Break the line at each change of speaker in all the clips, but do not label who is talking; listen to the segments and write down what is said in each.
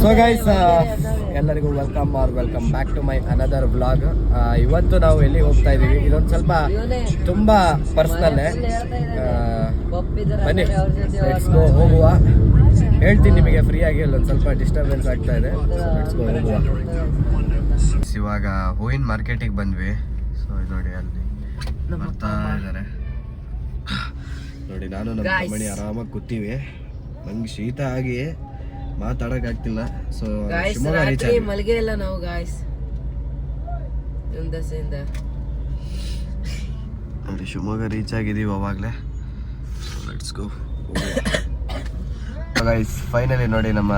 So guys ಎಲ್ಲರಿಗೂ welcome back to my another vlog. ಇವತ್ತು ನಾವು ಎಲ್ಲಿಗೆ ಹೋಗ್ತಾ ಇದ್ದೀವಿ, ಇದೊಂದು ಸ್ವಲ್ಪ ತುಂಬ ಪರ್ಸ್ನಲ್ಲೇ. ಬನ್ನಿ ಲೆಟ್ಸ್ ಗೋ, ಹೋಗುವ. ಹೇಳ್ತೀನಿ ನಿಮಗೆ ಫ್ರೀಯಾಗಿ, ಅಲ್ಲೊಂದು ಸ್ವಲ್ಪ ಡಿಸ್ಟರ್ಬೆನ್ಸ್ ಆಗ್ತಾ ಇದೆ. ಲೆಟ್ಸ್ ಗೋ, ಹೋಗುವ. ಇವಾಗ ಹೂವಿನ ಮಾರ್ಕೆಟಿಗೆ ಬಂದ್ವಿ. ಸೊ ನೋಡಿ ಅಲ್ಲಿ ಬರ್ತಾ ಇದ್ದಾರೆ ನೋಡಿ. ನಾನು ನಮ್ಮ ಮಣಿ ಆರಾಮಾಗಿ ಕೂತೀವಿ. ನಂಗೆ ಶೀತ ಆಗಿ ಮಾತಾಡಕ್ ಆಗ್ತಿಲ್ಲ. ಸೊ ಶಿವಮೊಗ್ಗ ರೀಚ್
ಮಲ್ಗೆ ಇಲ್ಲ ನಾವು ಗಾಯ್ಸ್.
ನೋಡಿ ಶಿವಮೊಗ್ಗ ರೀಚ್ ಆಗಿದೀವಿ ಅವಾಗ್ಲೇ. Let's go guys. ಫೈನಲಿ ನೋಡಿ ನಮ್ಮ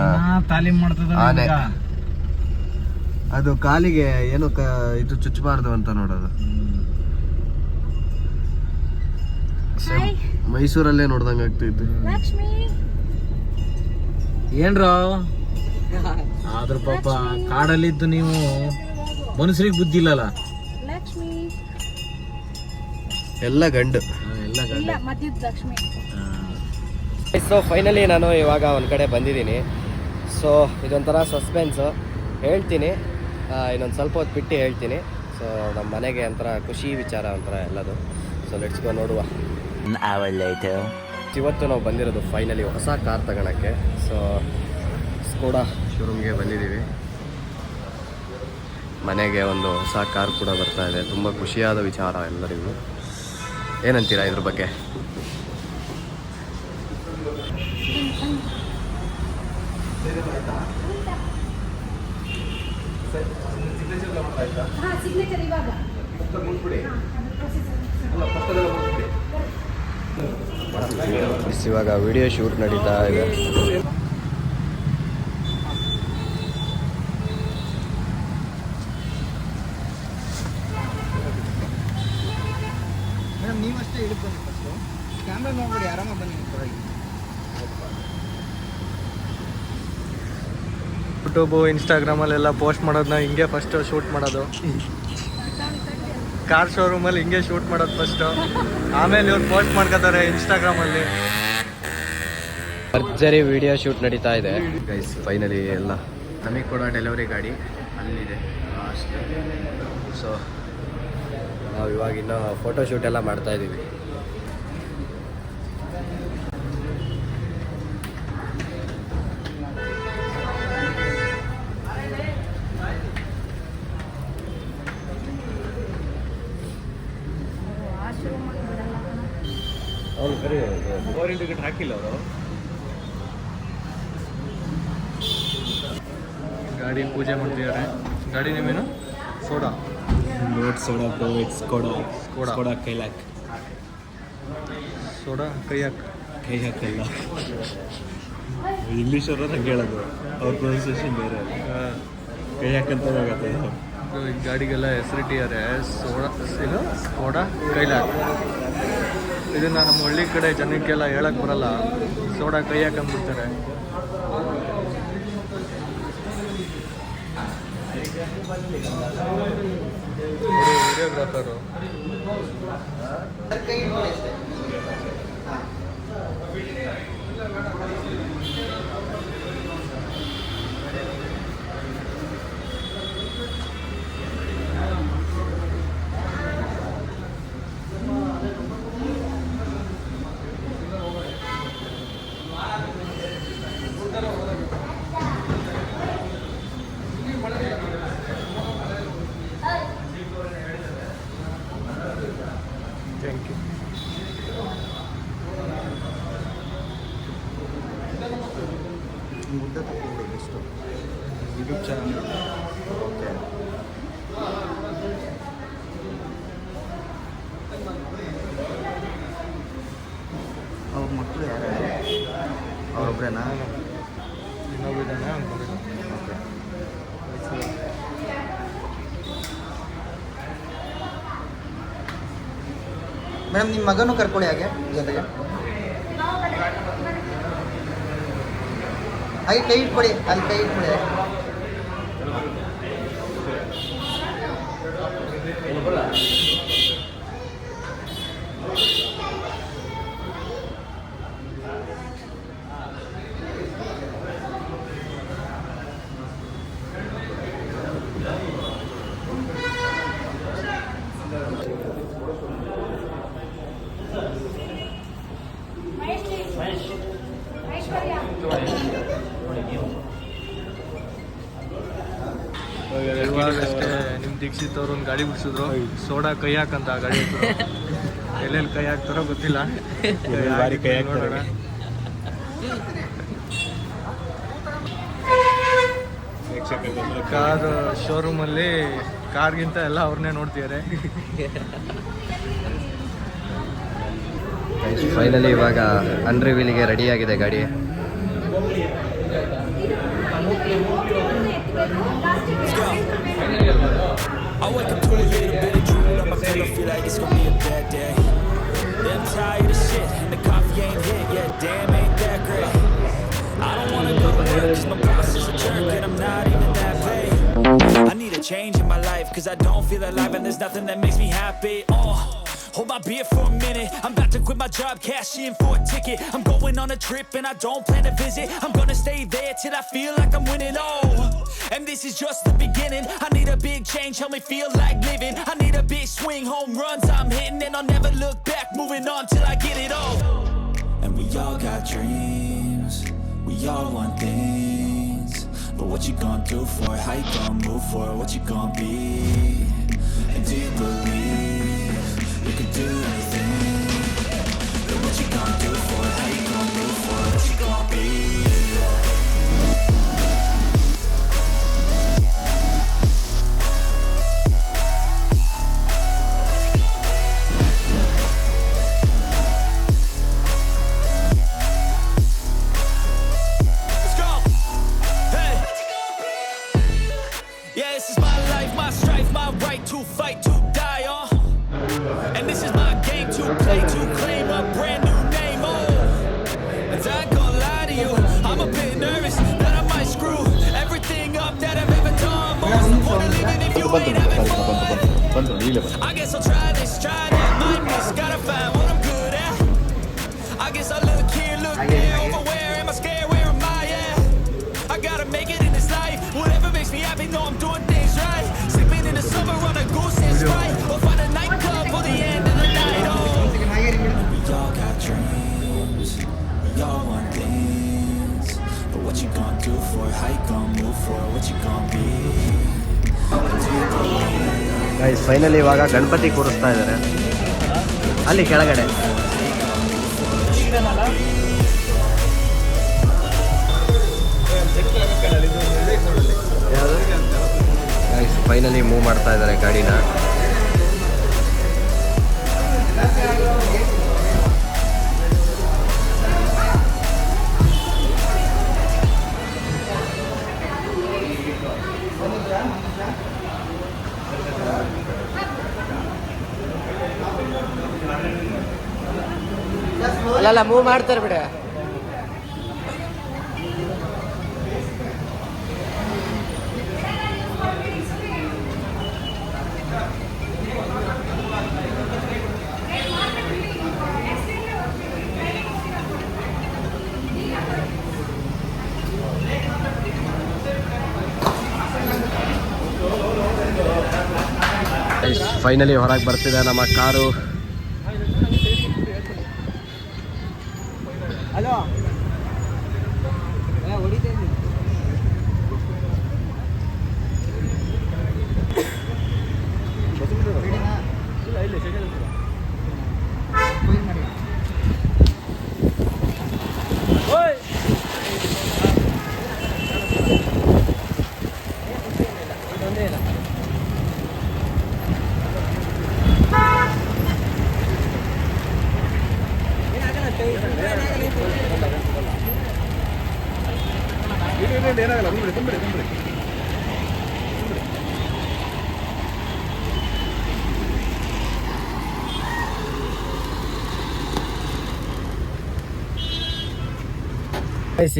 ತಾಲೀಮ್ ಮಾಡ್ತದ
ಆನೆ. ಅದು ಕಾಲಿಗೆ ಏನು ಇದು ಚುಚ್ಚಬಾರ್ದು ಅಂತ ನೋಡೋದು. ಮೈಸೂರಲ್ಲೇ ನೋಡ್ದಂಗ ಆಗ್ತೈತಿ.
ಏನ್ರೋ ಆದ್ರ ಪಾಪ ಕಾಡಲ್ಲಿದ್ದು ನೀವು ಮನುಷ್ಯರಿಗೆ ಬುದ್ಧಿ ಇಲ್ಲಲ್ಲ.
ಎಲ್ಲ ಗಂಡು. ಸೊ ಫೈನಲಿ ನಾನು ಇವಾಗ ಒಂದು ಕಡೆ ಬಂದಿದ್ದೀನಿ. ಸೊ ಇದೊಂಥರ ಸಸ್ಪೆನ್ಸು, ಹೇಳ್ತೀನಿ ಇನ್ನೊಂದು ಸ್ವಲ್ಪ ಹೊತ್ತು ಬಿಟ್ಟು ಹೇಳ್ತೀನಿ. ಸೊ ನಮ್ಮ ಮನೆಗೆ ಒಂಥರ ಖುಷಿ ವಿಚಾರ ಒಂಥರ ಎಲ್ಲದು. ಸೊ ಲೆಟ್ಸ್ ಗೋ, ನೋಡುವ. ಇವತ್ತು ನಾವು ಬಂದಿರೋದು ಫೈನಲಿ ಹೊಸ ಕಾರ್ ತಗೊಳಕ್ಕೆ. ಸೊ ಸ್ಕೋಡಾ ಶೋರೂಮ್ಗೆ ಬಂದಿದ್ದೀವಿ. ಮನೆಗೆ ಒಂದು ಹೊಸ ಕಾರ್ ಕೂಡ ಬರ್ತಾ ಇದೆ. ತುಂಬ ಖುಷಿಯಾದ ವಿಚಾರ ಎಲ್ಲರಿಗೂ. ಏನಂತೀರಾ ಇದ್ರ ಬಗ್ಗೆ? ಇವಾಗ ವಿಡಿಯೋ ಶೂಟ್ ನಡೀತಾ ಇದೆ.
ನೀವಷ್ಟೇ ಇಳಿದು ಬನ್ನಿ, ಫಸ್ಟು ಕ್ಯಾಮ್ರಾ ನೋಡ್ಬಿಡಿ, ಆರಾಮಾಗಿ ಬನ್ನಿ. ಯೂಟ್ಯೂಬು ಇನ್ಸ್ಟಾಗ್ರಾಮಲ್ಲೆಲ್ಲ ಪೋಸ್ಟ್ ಮಾಡೋದನ್ನ ಹಿಂಗೆ ಫಸ್ಟು ಶೂಟ್ ಮಾಡೋದು. ಕಾರ್ ಶೋರೂಮಲ್ಲಿ ಹಿಂಗೆ ಶೂಟ್ ಮಾಡೋದು ಫಸ್ಟು, ಆಮೇಲೆ ಇವ್ರು ಪೋಸ್ಟ್ ಮಾಡ್ಕೋತಾರೆ ಇನ್ಸ್ಟಾಗ್ರಾಮಲ್ಲಿ.
ಭರ್ಜರಿ ವಿಡಿಯೋ ಶೂಟ್ ನಡೀತಾ ಇದೆ ಗೈಸ್. ಫೈನಲಿ ಎಲ್ಲ ನಮಗೆ ಕೂಡ ಡೆಲಿವರಿ ಗಾಡಿ ಅಲ್ಲಿದೆ ಅಷ್ಟೇ. ಸೊ ನಾವು ಇವಾಗ ಇನ್ನೂ ಫೋಟೋ ಶೂಟ್ ಎಲ್ಲ ಮಾಡ್ತಾ ಇದ್ದೀವಿ. ಅವ್ನು ಕರಿ ಫೋರಿನ್ ಟಿಕೆಟ್ ಹಾಕಿಲ್ಲ ಅವರು.
ಗಾಡಿ ಪೂಜೆ ಮಾಡ್ತಿದ್ದಾರೆ. ಗಾಡಿ ನೇಮೇನು? Soda.
Not soda bro, it's Skoda Kylaq.
Soda ಕೈ
ಹಾಕಲ್ಲ. ಇಂಗ್ಲೀಷ್ ಅವ್ರು ಹಂಗೆ ಹೇಳೋದು, ಅವ್ರ ಪ್ರೊನೌನ್ಸಿಯೇಷನ್ ಬೇರೆ. ಕೈ ಹಾಕಂತ ಆಗತ್ತೆ.
ಗಾಡಿಗೆಲ್ಲ ಹೆಸರಿಟ್ಟಿದ್ದಾರೆ. Skoda Kylaq. ಇದನ್ನ ನಮ್ಮ ಹಳ್ಳಿ ಕಡೆ ಜನಕ್ಕೆಲ್ಲ ಹೇಳಕ್ ಬರಲ್ಲ. ಸೋಡಾ ಕೈ ಹಾಕಂದ್ಬಿಡ್ತಾರೆ. Videographer thank you. YouTube channel. Okay.
ಅವ್ರ ಮಕ್ಕಳು ಯಾರು? ಅವರೊಬ್ಬರೇನಾ?
ಇನ್ನೊಬ್ಬಿದ್ದಾನೆ ಅಂದ್ಕೊಂಡಿದ್ದೆ.
ಮೇಡಮ್ ನಿಮ್ಮ ಮಗನೂ ಕರ್ಕೊಳ್ಳಿ ಹಾಗೆ ಜೊತೆಗೆ. ಹಾಗೆ ಕೈ ಇಟ್ಕೊಡಿ, ಅಲ್ಲಿ ಕೈ ಇಟ್ಕೊಡಿ.
ಇವಾಗಷ್ಟೇ ನಿಮ್ಮ ದೀಕ್ಷಿತ್ ಅವ್ರು ಒಂದು ಗಾಡಿ ಬಿಡಿಸಿದ್ರು ಸೋಡಾ ಕೈ ಹಾಕಂತ ಆ ಗಾಡಿ ಎಲ್ಲೆಲ್ಲಿ ಕೈ ಹಾಕ್ತಾರೋ ಗೊತ್ತಿಲ್ಲ.
ಬಾರಿ ಕೈ ಹಾಕ್ತಾರೆ.
ನೋಡೋಣ. ಕಾರ್ ಶೋರೂಮಲ್ಲಿ ಕಾರ್ಗಿಂತ ಎಲ್ಲ ಅವ್ರನ್ನೇ ನೋಡ್ತಿದ್ದಾರೆ.
ಫೈನಲಿ ಇವಾಗ ಅನ್ರಿವೀಲಿಗೆ ರೆಡಿ ಆಗಿದೆ ಗಾಡಿ.
I wake up to a little bit of drool on my pillow, feel like it's gonna be a bad day. Yeah, I'm tired of shit, and the coffee ain't hit yet, damn ain't that great. I don't wanna go to work, cause my boss is a jerk, and I'm not even that paid. I need a change in my life, cause I don't feel alive, and there's nothing that makes me happy. Hold my beer for a minute, I'm about to quit my job, cash in for a ticket. I'm going on a trip and I don't plan to visit. I'm gonna stay there till I feel like I'm winning, and this is just the beginning. I need a big change, help me feel like living. I need a big swing, home runs I'm hitting, and I'll never look back, moving on till I get it all. And we all got dreams, we all want things, but what you gonna do for it? How you gonna move for it? What you gonna be? And do you believe you can do anything? But what you gonna do for it? How you gonna move for it? What you gonna be? Let's go! Hey! Yeah, this is my life, my strife, my right to fight, to die on. And this is my game to play, to claim a brand new name, And I ain't gonna lie to you, I'm a bit nervous that I might screw everything up that I've ever done. But what's the point of living if you ain't having fun? I guess I'll try this, try that, might miss, gotta find what I'm good at. I guess I look here, look there, over where am I scared, where am I at? I gotta make it in this life, whatever makes me happy, know I'm doing things right. Sleeping in the summer on a goose and Sprite, or find a nightclub for the end of the night, We all got dreams, we all want things, but what you gonna do for it? How you gonna move for it? What you gonna be?
Guys finally ಇವಾಗ ಗಣಪತಿ ಕೂರಿಸ್ತಾ ಇದ್ದಾರೆ ಅಲ್ಲಿ ಕೆಳಗಡೆ. Guys finally move ಮಾಡ್ತಾ ಇದ್ದಾರೆ ಗಾಡಿನ. ಅಲ್ಲ move ಮಾಡ್ತಾರೆ ಬಿಡ. ಫೈನಲಿ ಹೊರಗೆ ಬರ್ತಿದೆ ನಮ್ಮ ಕಾರು.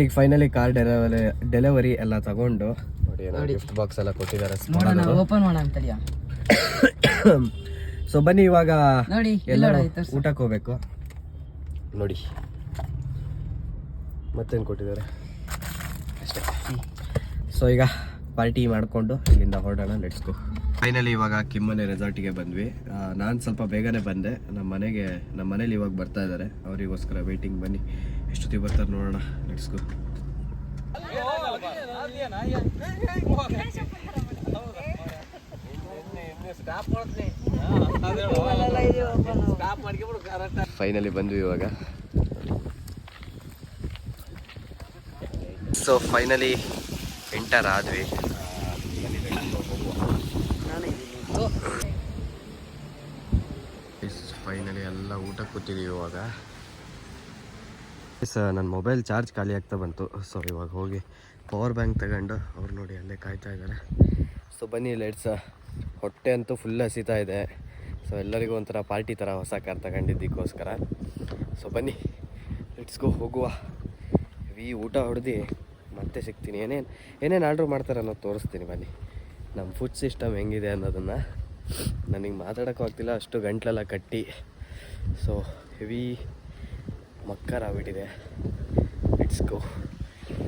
ಈಗ ಫೈನಲಿ ಕಾರ್ ಡೆಲಿವರಿ ಎಲ್ಲ ತಗೊಂಡು ನೋಡಿ ಗಿಫ್ಟ್ ಬಾಕ್ಸ್ ಎಲ್ಲ ಕೊಟ್ಟಿದ್ದಾರೆ.
ಓಪನ್ ಮಾಡೋಣ ಅಂತಡಿಯಾ.
ಸೊ ಬನ್ನಿ ಇವಾಗ
ನೋಡಿ
ಎಲ್ಲ ಊಟಕ್ಕೆ ಹೋಗ್ಬೇಕು. ನೋಡಿ ಮತ್ತೇನು ಕೊಟ್ಟಿದ್ದಾರೆ ಅಷ್ಟೇ. ಸೊ ಈಗ ಪಾರ್ಟಿ ಮಾಡಿಕೊಂಡು ಇಲ್ಲಿಂದ ಹೊರಡೋಣ. Let's go. ಫೈನಲಿ ಇವಾಗ ಕಿಮ್ಮನೆ ರೆಸಾರ್ಟಿಗೆ ಬಂದ್ವಿ. ನಾನು ಸ್ವಲ್ಪ ಬೇಗನೆ ಬಂದೆ. ನಮ್ಮ ಮನೇಲಿ ಇವಾಗ ಬರ್ತಾ ಇದ್ದಾರೆ, ಅವರಿಗೋಸ್ಕರ ವೇಟಿಂಗ್. ಬನ್ನಿ ಎಷ್ಟೊತ್ತಿಗೆ ಬರ್ತಾರೆ ನೋಡೋಣ. Let's go. ಫೈನಲಿ ಬಂದ್ವಿ ಇವಾಗ. ಸೊ ಫೈನಲಿ ಎಂಟರ್ ಆದ್ವಿ. ಫೈನಲಿ ಎಲ್ಲ ಊಟ ಕೂತಿದ್ದೀವಿ ಇವಾಗ. ನನ್ನ ಮೊಬೈಲ್ ಚಾರ್ಜ್ ಖಾಲಿ ಆಗ್ತಾ ಬಂತು. ಸೊ ಇವಾಗ ಹೋಗಿ ಪವರ್ ಬ್ಯಾಂಕ್ ತಗೊಂಡು ಅವ್ರು ನೋಡಿ ಅಲ್ಲೇ ಕಾಯ್ತಾ ಇದ್ದಾರೆ. ಸೊ ಬನ್ನಿ ಲೆಟ್ಸ್. ಹೊಟ್ಟೆ ಅಂತೂ ಫುಲ್ ಹಸಿತಾ ಇದೆ. ಸೊ ಎಲ್ಲರಿಗೂ ಒಂಥರ ಪಾರ್ಟಿ ಥರ ಹೊಸ ಕಾರ್ ತಗೊಂಡಿದ್ದಕ್ಕೋಸ್ಕರ. ಸೊ ಬನ್ನಿ ಲೆಟ್ಸ್ ಗೋ, ಹೋಗುವ. ಊಟ ಹೊಡೆದು ಮತ್ತೆ ಸಿಗ್ತೀನಿ. ಏನೇನು ಆರ್ಡ್ರ್ ಮಾಡ್ತಾರೆ ಅನ್ನೋದು ತೋರಿಸ್ತೀನಿ ಬನ್ನಿ. ನಮ್ಮ ಫುಡ್ ಸಿಸ್ಟಮ್ ಹೆಂಗಿದೆ ಅನ್ನೋದನ್ನು. ನನಗೆ ಮಾತಾಡೋಕ್ಕೂ ಆಗ್ತಿಲ್ಲ, ಅಷ್ಟು ಗಂಟ್ಲೆಲ್ಲ ಕಟ್ಟಿ. ಸೊ ಹೆವಿ ಮಕ್ಕರ್ ಆಗ್ಬಿಟ್ಟಿದೆ. Let's go.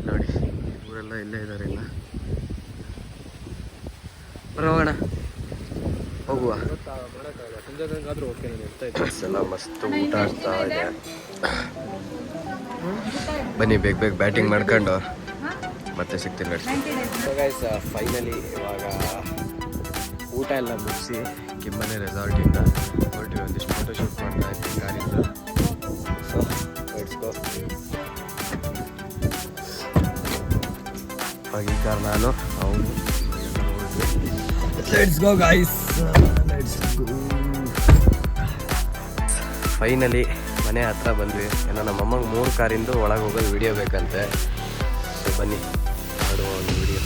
ನೋಡಿ ಇವರೆಲ್ಲ ಇಲ್ಲೇ ಇದ್ದಾರೆ. ಇಲ್ಲ ಬರೋಣ, ಹೋಗುವ. ಎಲ್ಲ ಮಸ್ತ್ ಊಟ ಆಗ್ತಾ ಇದೆ. ಬನ್ನಿ ಬೇಗ ಬೇಗ ಬ್ಯಾಟಿಂಗ್ ಮಾಡ್ಕೊಂಡು ಮತ್ತೆ ಸಿಗ್ತೀನಿ. ಸೊ ಗೈಸ್ ಫೈನಲಿ ಇವಾಗ ಊಟ ಎಲ್ಲ ಮುಗಿಸಿ ಕಿಮ್ಮನೆ ರೆಸಾರ್ಟಿಂದ ಹೊರಟಿವಿ. ಒಂದಿಷ್ಟು ಫೋಟೋಶೂಟ್ ಮಾಡ್ತಾ ಇದ್ದೀನಿ ಕಾರಿಂದ. So let's go. ಈ ಕಾರ್ ನಾನು ಅವನು let's go guys, let's go. Finally ಮನೆ ಹತ್ರ ಬಂದ್ವಿ. ಏನೋ ನಮ್ಮಮ್ಮಗೆ 3 ಕಾರಿಂದು ಒಳಗೆ ಹೋಗೋದು ವಿಡಿಯೋ ಬೇಕಂತೆ. ಸೊ ಬನ್ನಿ ಮಾಡುವ ಒಂದು ವಿಡಿಯೋ.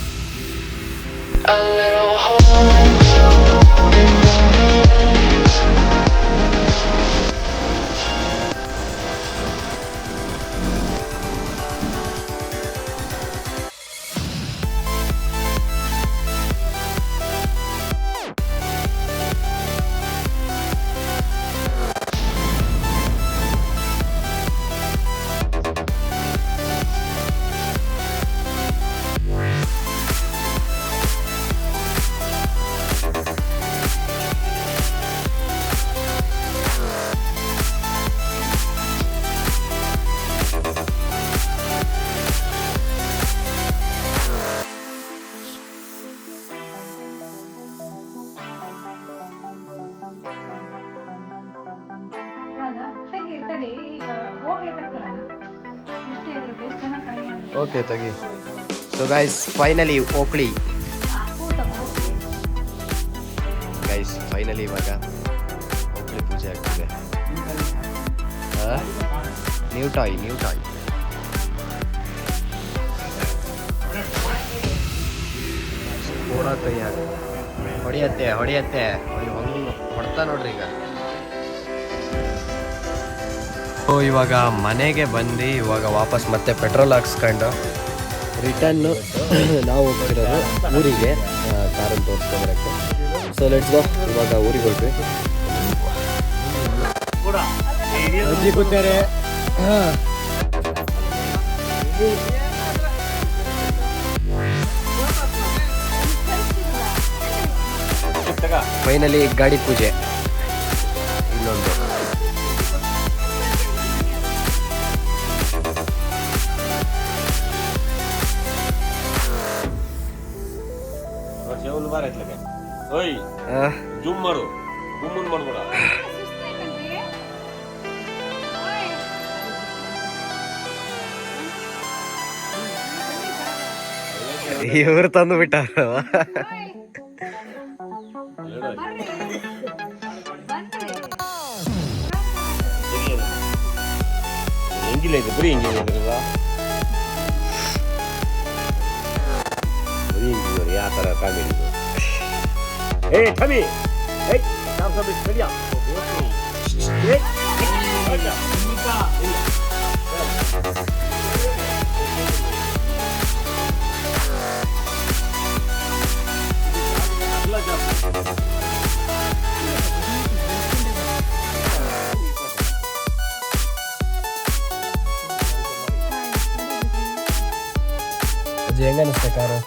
ಓಕೆ ತೆಗಿ. ಸೊ ಗೈಸ್ ಫೈನಲಿ ಓಕ್ಳಿ ಗೈಸ್, ಫೈನಲಿ ಇವಾಗ ಓಕ್ಳಿ ಪೂಜೆ ಆಗ್ತಿದೆ. ನ್ಯೂ ಟಾಯ್ ಪೂರ ಕೈಯಾಗ ಹೊಡಿಯತ್ತೆ ಹೊಡ್ತಾ ನೋಡ್ರಿ ಈಗ. ಸೊ ಇವಾಗ ಮನೆಗೆ ಬಂದು ಇವಾಗ ವಾಪಸ್ ಮತ್ತೆ ಪೆಟ್ರೋಲ್ ಹಾಕ್ಸ್ಕೊಂಡು ರಿಟರ್ನು ನಾವು ಹೋಗ್ತಿರೋದು ಊರಿಗೆ ಕಾರನ್ನು ತೋರಿಸ್ಕೊಂಬರಕ್ಕೆ. So let's go. ಇವಾಗ ಊರಿಗೆ ಹೊರಟ್ವಿ. ಅಜ್ಜಿ ಕೂತಾರೆ. ಫೈನಲಿ ಗಾಡಿ ಪೂಜೆ ಇನ್ನೊಂದು.
ಜೂಮ್ ಮಾಡು, ಗುಮ್ಮನ್ ಮಾಡ್ಬೇಡ.
ಇವ್ರು ತಂದು ಬಿಟ್ಟಾರ.
ಎಂಜಿಲ್ ಐತೆ, ಬರೀ ಎಂಜಿಲ್ ಐತ್ರಲ್ಲ, ಬರೀ ಎಂಜಿಲ್. ಯಾವ ಥರ ಕಾಮಿಡಿ. ಏ ಠಮಿ, ಏಯ್ ನಾವು ಸಬ್ಮಿಟ್ ಕಲಿಯಾ.
ಅಜ್ಜಿ ಹೆಂಗ ಅನಿಸ್ತಾ ಕಾರು?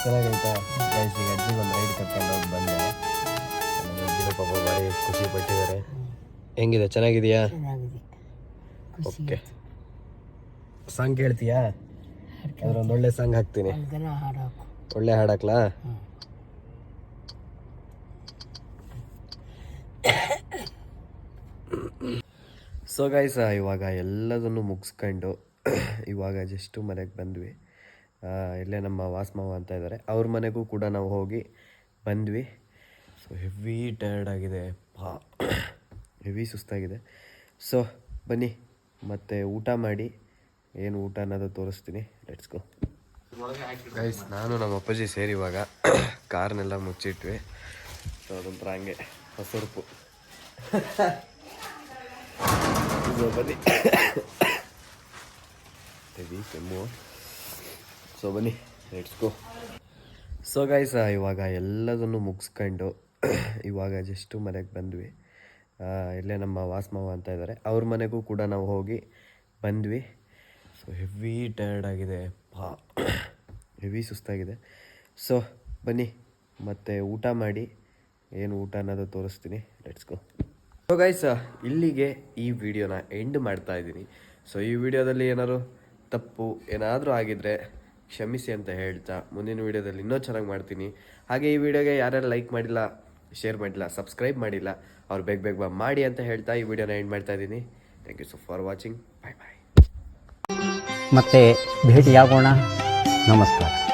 ಚೆನ್ನಾಗೈತಾ? ಗೈಸ್ ಈಗ ಅಜ್ಜಿಗೆ ಒಂದು ರೈಡ್ ಕರ್ಕೊಂಡು ಹೋಗಿ ಬಂದೆ. ಅಜ್ಜಿನ ಪಾಪ ಭಾರಿ ಖುಷಿ ಪಟ್ಟಿದ್ದಾರೆ. ಹೆಂಗಿದೆ? ಚೆನ್ನಾಗಿದೆಯಾ? ಓಕೆ ಸಾಂಗ್ ಕೇಳ್ತೀಯಾ? ಅದ್ರ ಒಂದು ಒಳ್ಳೆ ಸಾಂಗ್ ಹಾಕ್ತೀನಿ. ಒಳ್ಳೆ ಹಾಡಾಕ್ಲಾ? ಸೊ ಗೈಸ್, ಇವಾಗ ಎಲ್ಲದನ್ನು ಮುಗಿಸ್ಕೊಂಡು ಇವಾಗ ಜಸ್ಟು ಮನೆಗೆ ಬಂದ್ವಿ. ಇಲ್ಲೇ ನಮ್ಮ ವಾಸ್ಮಾವ ಅಂತ ಇದ್ದಾರೆ, ಅವ್ರ ಮನೆಗೂ ಕೂಡ ನಾವು ಹೋಗಿ ಬಂದ್ವಿ. ಸೊ ಹೆವಿ ಟಯರ್ಡ್ ಆಗಿದೆ, ಹೆವಿ ಸುಸ್ತಾಗಿದೆ. ಸೊ ಬನ್ನಿ ಮತ್ತೆ ಊಟ ಮಾಡಿ, ಏನು ಊಟ ಅನ್ನೋದು ತೋರಿಸ್ತೀನಿ. Let's go guys. ನಾನು ನಮ್ಮ ಅಪ್ಪಾಜಿ ಸೇರಿ ಇವಾಗ ಕಾರ್ನೆಲ್ಲ ಮುಚ್ಚಿಟ್ವಿ. ಸೊ ಅದೊಂಥರ ಹಂಗೆ ಹೊಸರುಪು. ಬನ್ನಿ, ಹೆವಿ ಕೆಮ್ಮು. ಸೊ ಬನ್ನಿ, ಲೆಟ್ಸ್ ಗೋ. ಸೊ ಗೈಸ್, ಇವಾಗ ಎಲ್ಲದನ್ನು ಮುಗಿಸ್ಕೊಂಡು ಇವಾಗ ಜಸ್ಟು ಮನೆಗೆ ಬಂದ್ವಿ. ಇಲ್ಲೇ ನಮ್ಮ ವಾಸ್ಮಾವ ಅಂತ ಇದ್ದಾರೆ, ಅವ್ರ ಮನೆಗೂ ಕೂಡ ನಾವು ಹೋಗಿ ಬಂದ್ವಿ. ಸೊ ಹೆವಿ ಟಯರ್ಡ್ ಆಗಿದೆ, ಹೆವಿ ಸುಸ್ತಾಗಿದೆ. ಸೊ ಬನ್ನಿ ಮತ್ತೆ ಊಟ ಮಾಡಿ, ಏನು ಊಟ ಅನ್ನೋದು ತೋರಿಸ್ತೀನಿ. Let's go. ಸೊ ಗೈಸ್, ಇಲ್ಲಿಗೆ ಈ ವಿಡಿಯೋನ ಎಂಡ್ ಮಾಡ್ತಾ ಇದ್ದೀನಿ. ಸೊ ಈ ವಿಡಿಯೋದಲ್ಲಿ ಏನಾದ್ರು ತಪ್ಪು ಏನಾದರೂ ಆಗಿದ್ರೆ ಕ್ಷಮಿಸಿ ಅಂತ ಹೇಳ್ತಾ, ಮುಂದಿನ ವಿಡಿಯೋದಲ್ಲಿ ಇನ್ನೂ ಚೆನ್ನಾಗಿ ಮಾಡ್ತೀನಿ. ಹಾಗೆ ಈ ವಿಡಿಯೋಗೆ ಯಾರ್ಯಾರು ಲೈಕ್ ಮಾಡಿಲ್ಲ, ಶೇರ್ ಮಾಡಿಲ್ಲ, ಸಬ್ಸ್ಕ್ರೈಬ್ ಮಾಡಿಲ್ಲ, ಅವ್ರು ಬೇಗ ಮಾಡಿ ಅಂತ ಹೇಳ್ತಾ ಈ ವಿಡಿಯೋನ ಎಂಡ್ ಮಾಡ್ತಾ ಇದ್ದೀನಿ. Thank you so for watching. Bye bye.
ಮತ್ತೆ ಭೇಟಿಯಾಗೋಣ. ನಮಸ್ಕಾರ.